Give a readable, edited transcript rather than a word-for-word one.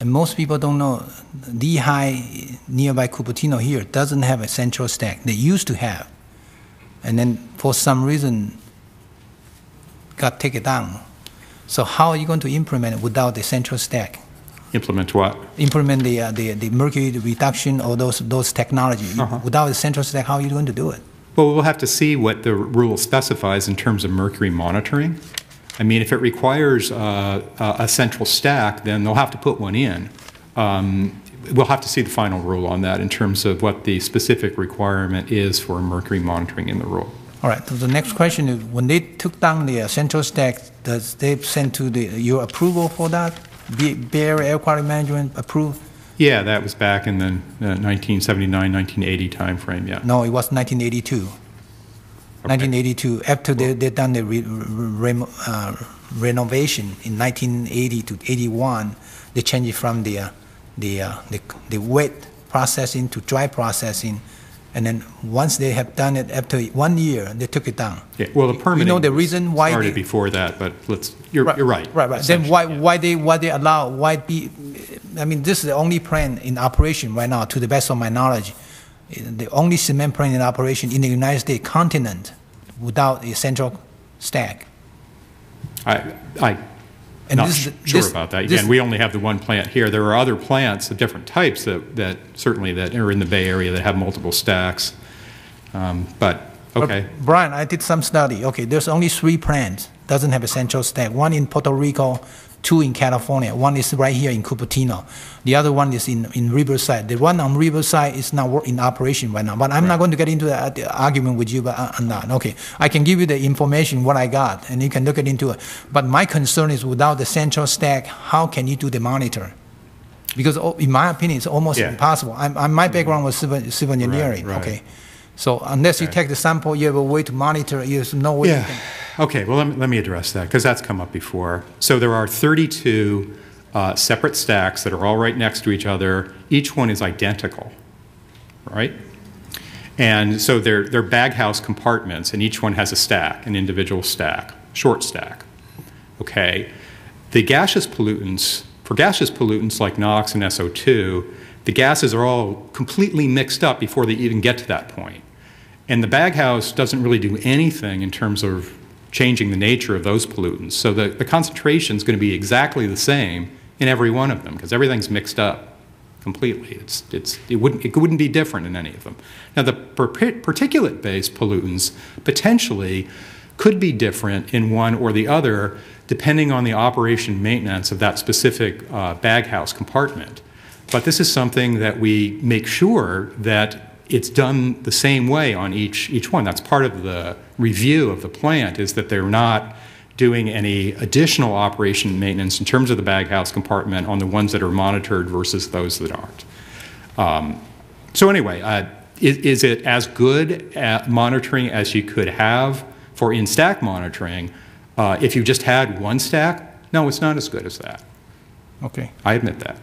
And most people don't know, Lehigh, nearby Cupertino here, doesn't have a central stack. They used to have. And then for some reason, got taken down. So how are you going to implement it without the central stack? Implement what? Implement the mercury reduction or those technology. Without the central stack, how are you going to do it? Well, we'll have to see what the rule specifies in terms of mercury monitoring. I mean, if it requires a central stack, then they'll have to put one in. We'll have to see the final rule on that in terms of what the specific requirement is for mercury monitoring in the rule. All right. So the next question is, when they took down the central stack, does they send to your approval for that? Bay Area Air Quality Management approved? Yeah, that was back in the 1979, 1980 timeframe, yeah. No, it was 1982. Okay. 1982. After they done the renovation in 1980 to 81, they changed it from the wet processing to dry processing. And then once they have done it, after 1 year, they took it down. Yeah, well, the permitting you know the reason why started before that, but you're right. Right. Then why they allow, I mean, this is the only plant in operation right now, to the best of my knowledge, the only cement plant in operation in the United States continent without a central stack. I'm not sure about that. Again, we only have the one plant here. There are other plants of different types that certainly that are in the Bay Area that have multiple stacks. But okay. But Bryan, I did some study. Okay, there's only 3 plants doesn't have a central stack. One in Puerto Rico, 2 in California. One is right here in Cupertino. The other one is in Riverside. The one on Riverside is not in operation right now. But I'm not going to get into the argument with you on that. Okay, I can give you the information, what I got, and you can look into it. But my concern is without the central stack, how can you do the monitor? Because in my opinion, it's almost impossible. My background was civil engineering. Right. Okay, so unless you take the sample, you have a way to monitor. There's no way. Yeah. Okay. Well, let me address that because that's come up before. So there are 32 separate stacks that are all right next to each other. Each one is identical, right? And so they're baghouse compartments, and each one has a stack, an individual stack, short stack. Okay. The gaseous pollutants, for gaseous pollutants like NOx and SO2, the gases are all completely mixed up before they even get to that point. And the baghouse doesn't really do anything in terms of changing the nature of those pollutants. So the concentration is going to be exactly the same in every one of them because everything's mixed up completely. It wouldn't be different in any of them. Now, the particulate-based pollutants potentially could be different in one or the other depending on the operation and maintenance of that specific baghouse compartment. But this is something that we make sure that it's done the same way on each one. That's part of the review of the plant, is that they're not doing any additional operation and maintenance in terms of the baghouse compartment on the ones that are monitored versus those that aren't. So anyway, is it as good at monitoring as you could have for in-stack monitoring if you just had one stack? No, it's not as good as that. Okay. I admit that.